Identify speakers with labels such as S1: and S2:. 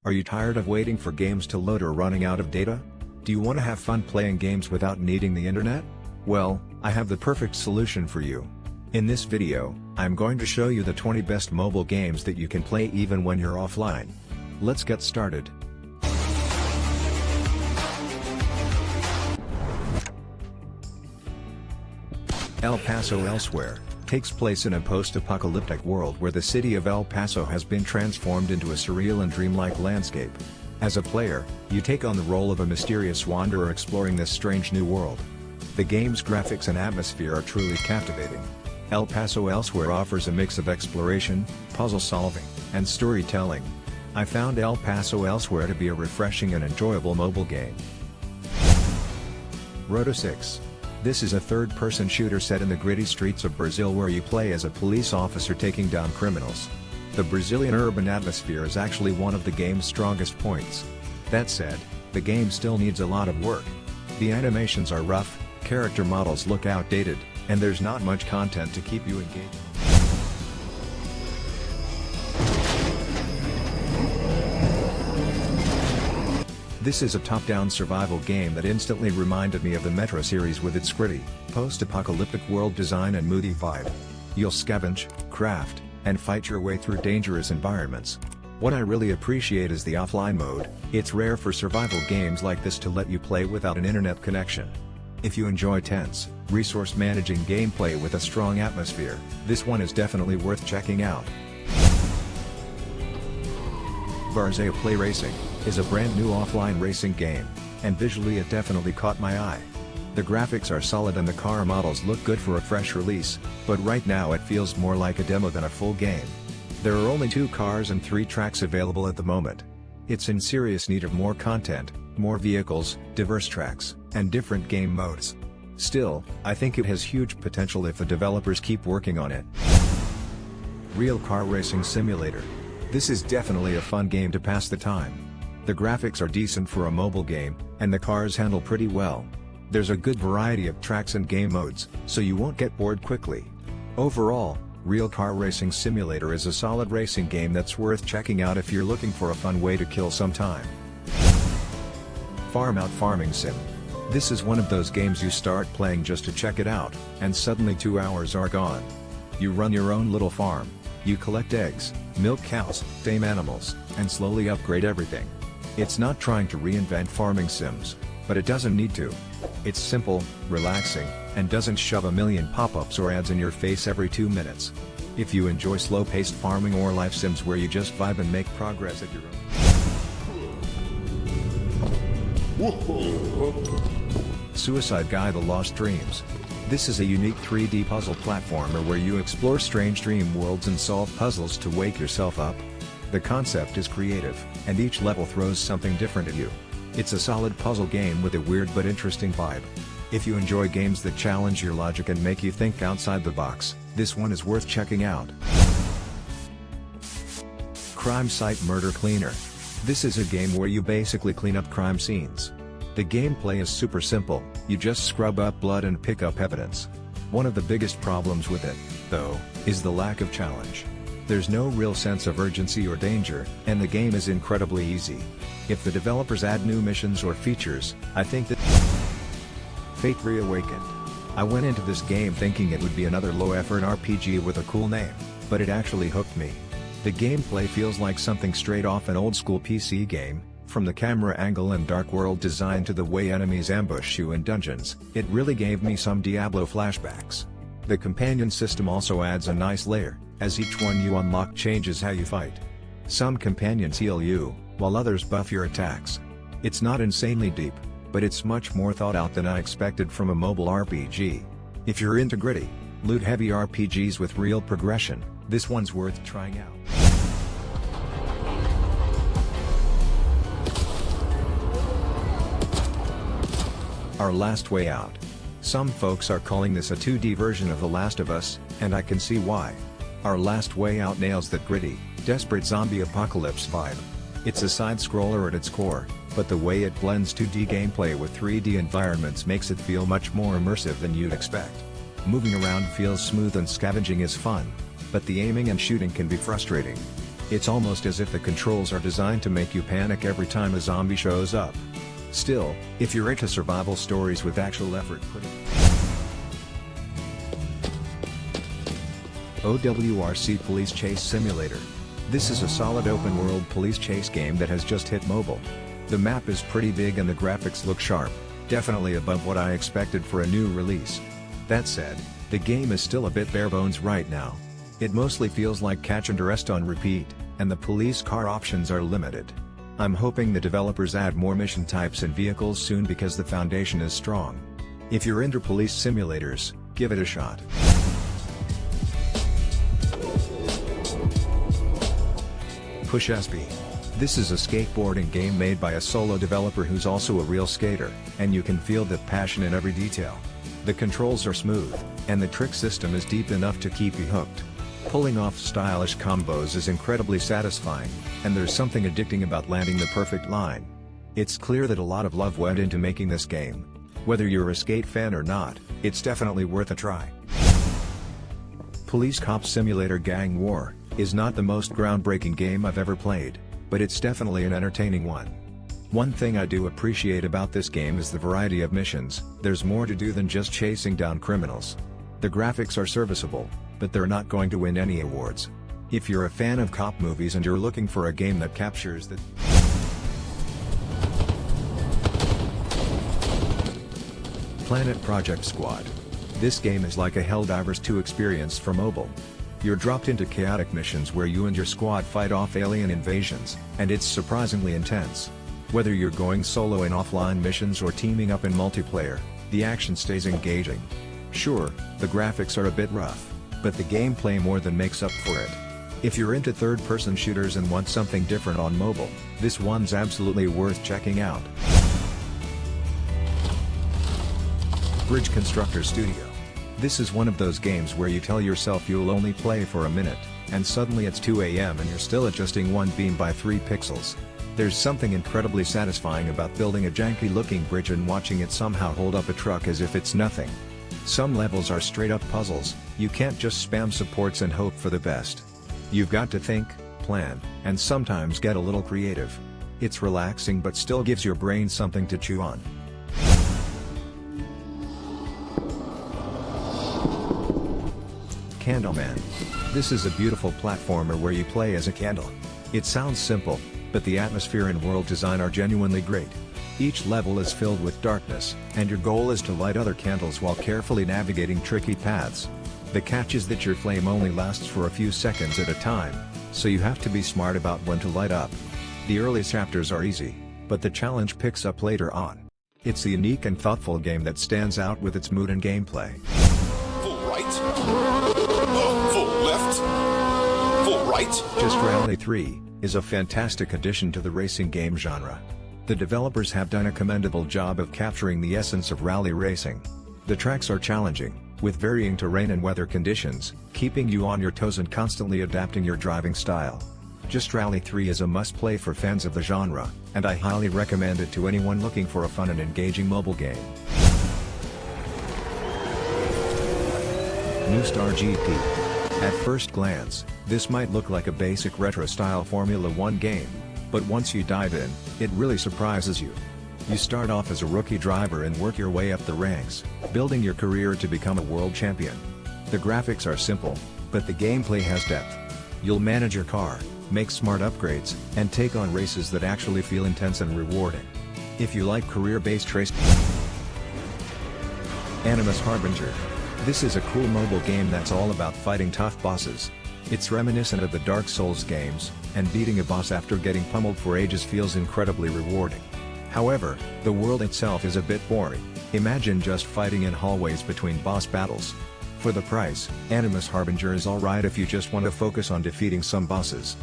S1: Are you tired of waiting for games to load or running out of data? Do you want to have fun playing games without needing the internet? Well, I have the perfect solution for you. In this video, I'm going to show you the 20 best mobile games that you can play even when you're offline. Let's get started. El Paso Elsewhere takes place in a post-apocalyptic world where the city of El Paso has been transformed into a surreal and dreamlike landscape. As a player, you take on the role of a mysterious wanderer exploring this strange new world. The game's graphics and atmosphere are truly captivating. El Paso Elsewhere offers a mix of exploration, puzzle solving, and storytelling. I found El Paso Elsewhere to be a refreshing and enjoyable mobile game. Rota 6. This is a third-person shooter set in the gritty streets of Brazil where you play as a police officer taking down criminals. The Brazilian urban atmosphere is actually one of the game's strongest points. That said, the game still needs a lot of work. The animations are rough, character models look outdated, and there's not much content to keep you engaged. This is a top-down survival game that instantly reminded me of the Metro series with its gritty, post-apocalyptic world design and moody vibe. You'll scavenge, craft, and fight your way through dangerous environments. What I really appreciate is the offline mode. It's rare for survival games like this to let you play without an internet connection. If you enjoy tense, resource-managing gameplay with a strong atmosphere, this one is definitely worth checking out. Varzea Play Racing is a brand new offline racing game, and visually it definitely caught my eye. The graphics are solid and the car models look good for a fresh release, but right now it feels more like a demo than a full game. There are only 2 cars and 3 tracks available at the moment. It's in serious need of more content, more vehicles, diverse tracks, and different game modes. Still, I think it has huge potential if the developers keep working on it. Real Car Racing Simulator. This is definitely a fun game to pass the time. The graphics are decent for a mobile game, and the cars handle pretty well. There's a good variety of tracks and game modes, so you won't get bored quickly. Overall, Real Car Racing Simulator is a solid racing game that's worth checking out if you're looking for a fun way to kill some time. Farmout Farming Sim. This is one of those games you start playing just to check it out, and suddenly 2 hours are gone. You run your own little farm. You collect eggs, milk cows, tame animals, and slowly upgrade everything. It's not trying to reinvent farming sims, but it doesn't need to. It's simple, relaxing, and doesn't shove a million pop-ups or ads in your face every 2 minutes. If you enjoy slow-paced farming or life sims where you just vibe and make progress at your own. Suicide Guy: The Lost Dreams. This is a unique 3D puzzle platformer where you explore strange dream worlds and solve puzzles to wake yourself up. The concept is creative, and each level throws something different at you. It's a solid puzzle game with a weird but interesting vibe. If you enjoy games that challenge your logic and make you think outside the box, this one is worth checking out. Crime Site Murder Cleaner. This is a game where you basically clean up crime scenes. The gameplay is super simple, you just scrub up blood and pick up evidence. One of the biggest problems with it, though, is the lack of challenge. There's no real sense of urgency or danger, and the game is incredibly easy. If the developers add new missions or features, I think that... Fate Reawakened. I went into this game thinking it would be another low-effort RPG with a cool name, but it actually hooked me. The gameplay feels like something straight off an old-school PC game, from the camera angle and dark world design to the way enemies ambush you in dungeons. It really gave me some Diablo flashbacks. The companion system also adds a nice layer, as each one you unlock changes how you fight. Some companions heal you, while others buff your attacks. It's not insanely deep, but it's much more thought out than I expected from a mobile RPG. If you're into gritty, loot-heavy RPGs with real progression, this one's worth trying out. Our Last Way Out. Some folks are calling this a 2D version of The Last of Us, and I can see why. Our Last Way Out nails that gritty, desperate zombie apocalypse vibe. It's a side-scroller at its core, but the way it blends 2D gameplay with 3D environments makes it feel much more immersive than you'd expect. Moving around feels smooth and scavenging is fun, but the aiming and shooting can be frustrating. It's almost as if the controls are designed to make you panic every time a zombie shows up. Still, if you're into survival stories with actual effort put in. OWRC Police Chase Simulator. This is a solid open-world police chase game that has just hit mobile. The map is pretty big and the graphics look sharp, definitely above what I expected for a new release. That said, the game is still a bit bare bones right now. It mostly feels like catch and arrest on repeat, and the police car options are limited. I'm hoping the developers add more mission types and vehicles soon because the foundation is strong. If you're into police simulators, give it a shot. Push SB. This is a skateboarding game made by a solo developer who's also a real skater, and you can feel the passion in every detail. The controls are smooth, and the trick system is deep enough to keep you hooked. Pulling off stylish combos is incredibly satisfying, and there's something addicting about landing the perfect line. It's clear that a lot of love went into making this game. Whether you're a skate fan or not, it's definitely worth a try. Police Cop Simulator Gang War is not the most groundbreaking game I've ever played, but it's definitely an entertaining one. One thing I do appreciate about this game is the variety of missions. There's more to do than just chasing down criminals. The graphics are serviceable, but they're not going to win any awards. If you're a fan of cop movies and you're looking for a game that captures the Planet Project Squad. This game is like a Helldivers 2 experience for mobile. You're dropped into chaotic missions where you and your squad fight off alien invasions, and it's surprisingly intense. Whether you're going solo in offline missions or teaming up in multiplayer, the action stays engaging. Sure, the graphics are a bit rough, but the gameplay more than makes up for it. If you're into third-person shooters and want something different on mobile, this one's absolutely worth checking out. Bridge Constructor Studio. This is one of those games where you tell yourself you'll only play for a minute, and suddenly it's 2 AM and you're still adjusting one beam by 3 pixels. There's something incredibly satisfying about building a janky-looking bridge and watching it somehow hold up a truck as if it's nothing. Some levels are straight-up puzzles. You can't just spam supports and hope for the best. You've got to think, plan, and sometimes get a little creative. It's relaxing but still gives your brain something to chew on. Candleman. This is a beautiful platformer where you play as a candle. It sounds simple, but the atmosphere and world design are genuinely great. Each level is filled with darkness, and your goal is to light other candles while carefully navigating tricky paths. The catch is that your flame only lasts for a few seconds at a time, so you have to be smart about when to light up. The early chapters are easy, but the challenge picks up later on. It's a unique and thoughtful game that stands out with its mood and gameplay.
S2: Full right. Full left. Full right.
S1: Just Rally 3 is a fantastic addition to the racing game genre. The developers have done a commendable job of capturing the essence of rally racing. The tracks are challenging, with varying terrain and weather conditions, keeping you on your toes and constantly adapting your driving style. Just Rally 3 is a must-play for fans of the genre, and I highly recommend it to anyone looking for a fun and engaging mobile game. New Star GP. At first glance, this might look like a basic retro-style Formula 1 game, but once you dive in, it really surprises you. You start off as a rookie driver and work your way up the ranks, building your career to become a world champion. The graphics are simple, but the gameplay has depth. You'll manage your car, make smart upgrades, and take on races that actually feel intense and rewarding. If you like career-based racing. Animus Harbinger. This is a cool mobile game that's all about fighting tough bosses. It's reminiscent of the Dark Souls games, and beating a boss after getting pummeled for ages feels incredibly rewarding. However, the world itself is a bit boring. Imagine just fighting in hallways between boss battles. For the price, Animus Harbinger is alright if you just want to focus on defeating some bosses.